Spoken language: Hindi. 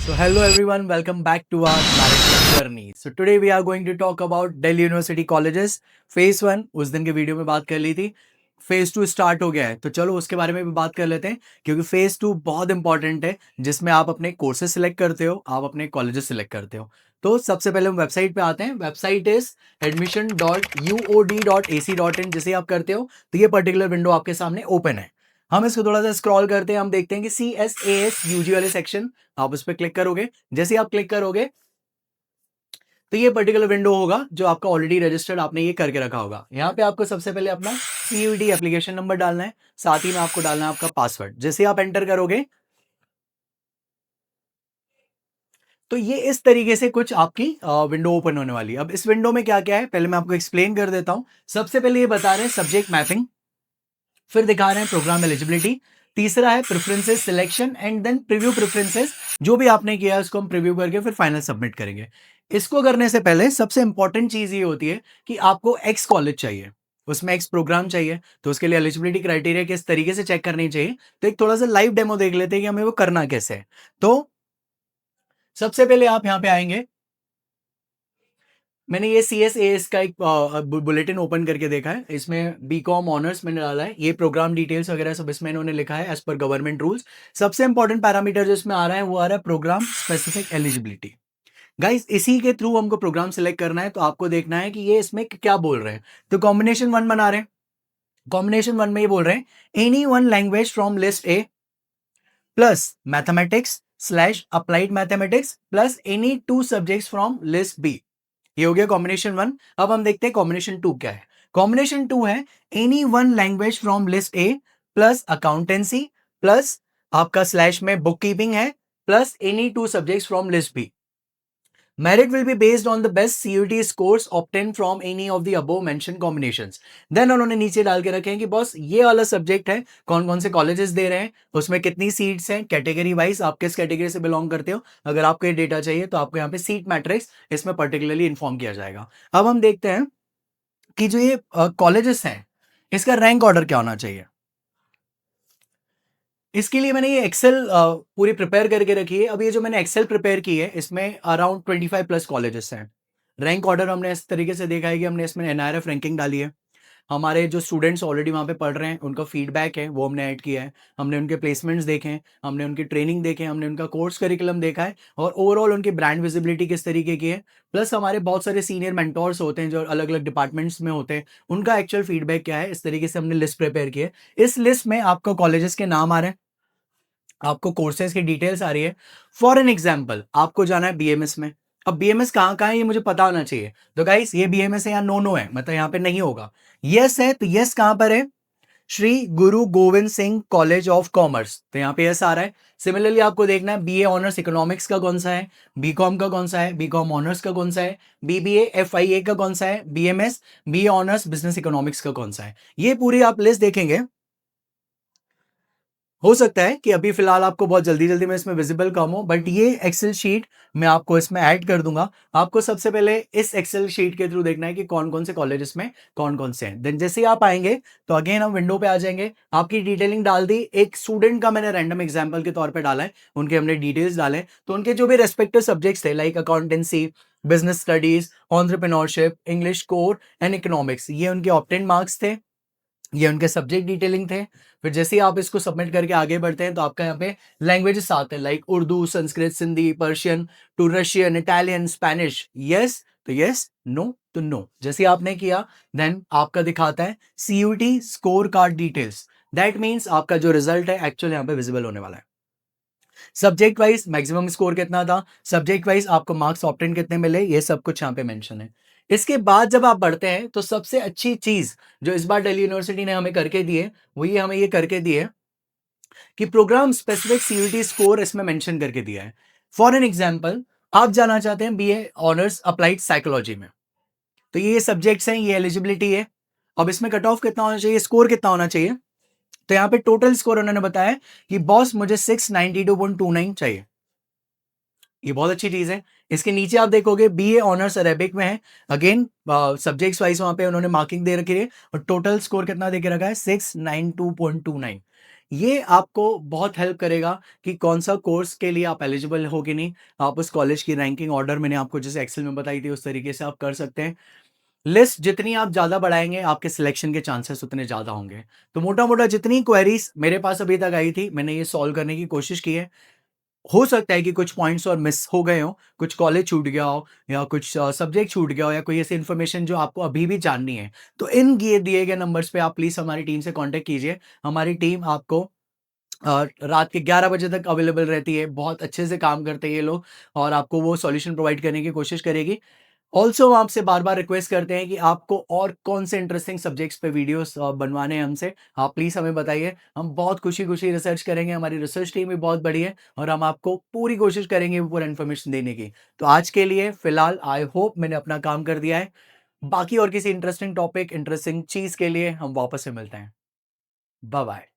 So hello everyone, welcome back to our narrative journey. So today we are going to talk about Delhi University colleges. Phase 1 उस दिन के वीडियो में बात कर ली थी. फेज 2 स्टार्ट हो गया है, तो चलो उसके बारे में भी बात कर लेते हैं क्योंकि फेज 2 बहुत इंपॉर्टेंट है जिसमें आप अपने कोर्सेज सिलेक्ट करते हो, आप अपने कॉलेजेस सिलेक्ट करते हो. तो सबसे पहले हम वेबसाइट पे आते हैं. Website is admission.uod.ac.in. जैसे आप करते हो तो ये पर्टिकुलर विंडो आपके सामने ओपन है. हम इसको थोड़ा सा स्क्रॉल करते हैं, हम देखते हैं कि CSAS UG वाले सेक्शन, आप उस पर क्लिक करोगे. जैसे ही आप क्लिक करोगे तो ये पर्टिकुलर विंडो होगा जो आपका ऑलरेडी रजिस्टर्ड आपने ये करके रखा होगा. यहाँ पे आपको सबसे पहले अपना CUET एप्लीकेशन नंबर डालना है, साथ ही में आपको डालना है आपका पासवर्ड. जैसे आप एंटर करोगे तो ये इस तरीके से कुछ आपकी विंडो ओपन होने वाली है. अब इस विंडो में क्या क्या है पहले मैं आपको एक्सप्लेन कर देता हूं. सबसे पहले ये बता रहे हैं सब्जेक्ट मैपिंग, फिर दिखा रहे हैं प्रोग्राम एलिजिबिलिटी, तीसरा है preferences selection and then preview preferences. जो भी आपने किया है उसको हम प्रीव्यू करके फिर फाइनल सबमिट करेंगे. इसको करने से पहले सबसे इंपॉर्टेंट चीज ये होती है कि आपको एक्स कॉलेज चाहिए, उसमें एक्स प्रोग्राम चाहिए, तो उसके लिए एलिजिबिलिटी क्राइटेरिया किस तरीके से चेक करनी चाहिए. तो एक थोड़ा सा लाइव डेमो देख लेते हैं कि हमें वो करना कैसे है. तो सबसे पहले आप यहाँ पे आएंगे. मैंने ये CSAS का एक बुलेटिन ओपन करके देखा है. इसमें बीकॉम ऑनर्स मैंने डाला है, ये प्रोग्राम डिटेल्स वगैरह सब इसमें इन्होंने लिखा है एज पर गवर्नमेंट रूल्स. सबसे इंपॉर्टेंट पैरामीटर जो इसमें आ रहा है वो आ रहा है प्रोग्राम स्पेसिफिक एलिजिबिलिटी. गाइस इसी के थ्रू हमको प्रोग्राम सिलेक्ट करना है, तो आपको देखना है कि ये इसमें क्या बोल रहे हैं. तो कॉम्बिनेशन 1 बना रहे हैं. कॉम्बिनेशन 1 में ये बोल रहे हैं any one language from list A plus mathematics slash applied mathematics plus any 2 subjects from list B. ये हो गया कॉम्बिनेशन 1. अब हम देखते हैं कॉम्बिनेशन 2 क्या है. कॉम्बिनेशन 2 है any one language from list A plus accountancy plus आपका स्लैश में बुक कीपिंग है plus any 2 subjects from list B. Merit will be based on the best CUET scores obtained from any of the above mentioned combinations. Then उन्होंने नीचे डाल के रखे हैं कि बॉस ये वाला सब्जेक्ट है, कौन कौन से कॉलेजेस दे रहे हैं, उसमें कितनी सीट्स हैं, कैटेगरी वाइज आप किस कैटेगरी से बिलोंग करते हो. अगर आपको ये डेटा चाहिए तो आपको यहाँ पे सीट मैट्रिक्स इसमें पर्टिकुलरली इन्फॉर्म किया जाएगा. अब हम देखते हैं कि जो ये कॉलेजेस हैं इसका रैंक ऑर्डर क्या होना चाहिए. इसके लिए मैंने ये एक्सेल पूरी प्रिपेयर करके रखी है. अब ये जो मैंने एक्सेल प्रिपेयर की है इसमें अराउंड 25 प्लस कॉलेजेस हैं. रैंक ऑर्डर हमने इस तरीके से देखा है कि हमने इसमें NIRF रैंकिंग डाली है. हमारे जो स्टूडेंट्स ऑलरेडी वहाँ पे पढ़ रहे हैं उनका फीडबैक है वो हमने ऐड किया है. हमने उनके प्लेसमेंट्स देखे हैं, हमने उनकी ट्रेनिंग देखे, हमने उनका कोर्स करिकुलम देखा है और ओवरऑल उनकी ब्रांड विजिबिलिटी किस तरीके की है. प्लस हमारे बहुत सारे सीनियर मेंटोर्स होते हैं जो अलग अलग डिपार्टमेंट्स में होते हैं, उनका एक्चुअल फीडबैक क्या है. इस तरीके से हमने लिस्ट प्रिपेयर की है. इस लिस्ट में आपको कॉलेजेस के नाम आ रहे हैं, आपको कोर्सेज की डिटेल्स आ रही है. फॉर एन एग्जाम्पल आपको जाना है BMS में. अब BMS कहाँ है ये मुझे पता होना चाहिए. तो गाइस ये BMS है या नो है, मतलब यहाँ पे नहीं होगा. यस है तो यस कहाँ पर है, श्री गुरु Govind Singh college of commerce, तो यहाँ पे यस आ रहा है. सिमिलरली आपको देखना है BA ऑनर्स इकोनॉमिक्स का कौन सा है, BCom का कौन सा है, BCom ऑनर्स का कौन सा है, BBA FIA का कौन सा है, BMS BA honours business economics का कौन सा है. ये पूरी आप लिस्ट देखेंगे. हो सकता है कि अभी फिलहाल आपको बहुत जल्दी जल्दी में इसमें विजिबल कम हो, बट ये एक्सेल शीट मैं आपको इसमें ऐड कर दूंगा. आपको सबसे पहले इस एक्सेल शीट के थ्रू देखना है कि कौन कौन से कॉलेजेस में कौन कौन से हैं. देन जैसे ही आप आएंगे तो अगेन हम विंडो पे आ जाएंगे. आपकी डिटेलिंग डाल दी. एक स्टूडेंट का मैंने रैंडम एग्जाम्पल के तौर पर डाला है, उनके हमने डिटेल्स डाले. तो उनके जो भी रेस्पेक्टिव सब्जेक्ट्स थे like accountancy, business studies, entrepreneurship, English core and economics, ये उनके ऑप्टेन मार्क्स थे, ये उनके सब्जेक्ट डिटेलिंग थे. फिर जैसे ही आप इसको सबमिट करके आगे बढ़ते हैं तो आपका यहाँ पे लैंग्वेजेस आते हैं like Urdu, Sanskrit, Sindhi, Persian to Russian, Italian, Spanish. Yes तो यस, नो तो नो. जैसे आपने किया देन आपका दिखाता है CUET score card details. That means आपका जो रिजल्ट है एक्चुअल यहाँ पे विजिबल होने वाला है. सब्जेक्ट वाइज मैक्सिमम स्कोर कितना था, सब्जेक्ट वाइज आपको मार्क्स ऑप्टेन कितने मिले, ये सब कुछ यहाँ पे मेंशन है. इसके बाद जब आप बढ़ते हैं तो सबसे अच्छी चीज जो इस बार दिल्ली यूनिवर्सिटी ने हमें करके दी है वो ये हमें ये करके दी है कि प्रोग्राम स्पेसिफिक CUET स्कोर इसमें मेंशन करके दिया है. फॉर एन एग्जांपल आप जाना चाहते हैं BA ऑनर्स अप्लाइड साइकोलॉजी में, तो ये सब्जेक्ट्स हैं, ये एलिजिबिलिटी है. अब इसमें कट ऑफ कितना होना चाहिए, स्कोर कितना होना चाहिए. तो यहाँ पे टोटल स्कोर उन्होंने बताया कि बॉस मुझे 692.29 चाहिए. ये बहुत अच्छी चीज है. इसके नीचे आप देखोगे BA ऑनर्स अरेबिक में है. अगेन सब्जेक्ट्स वाइज वहां पे उन्होंने मार्किंग दे रखी है और टोटल स्कोर कितना दे के रखा है 692.29. ये आपको बहुत हेल्प करेगा कि कौन-सा कोर्स के लिए आप एलिजिबल हो कि नहीं। आप उस कॉलेज की रैंकिंग ऑर्डर मैंने आपको जैसे एक्सेल में बताई थी, उस तरीके से आप कर सकते हैं। लिस्ट जितनी आप ज़्यादा बढ़ाएँगे, आपके सिलेक्शन के चांसेस उतने ज़्यादा होंगे। तो मोटा-मोटा जितनी क्वेरीज़ मेरे पास अभी तक आई थी, मैंने ये सॉल्व करने की कोशिश की है। हो सकता है कि कुछ पॉइंट्स और मिस हो गए हों, कुछ कॉलेज छूट गया हो या कुछ सब्जेक्ट छूट गया हो या कोई ऐसी इन्फॉर्मेशन जो आपको अभी भी जाननी है। तो इन दिए गए नंबर्स पे आप प्लीज़ हमारी टीम से कॉन्टैक्ट कीजिए। हमारी टीम आपको रात के 11 बजे तक अवेलेबल रहती है। बहुत अच्छे से काम करते हैं ये लोग और आपको वो सॉल्यूशन प्रोवाइड करने की कोशिश करेगी। ऑल्सो हम आपसे बार-बार रिक्वेस्ट करते हैं कि आपको और कौन से इंटरेस्टिंग सब्जेक्ट्स पे वीडियोस बनवाने हैं हमसे, आप प्लीज़ हमें बताइए। हम बहुत खुशी-खुशी रिसर्च करेंगे, हमारी रिसर्च टीम भी बहुत बड़ी है और हम आपको पूरी कोशिश करेंगे पूरा इन्फॉर्मेशन देने की। तो आज के लिए फिलहाल आई होप मैंने अपना काम कर दिया है। बाकी और किसी इंटरेस्टिंग टॉपिक, इंटरेस्टिंग चीज़ के लिए हम वापस से मिलते हैं। बाय-बाय।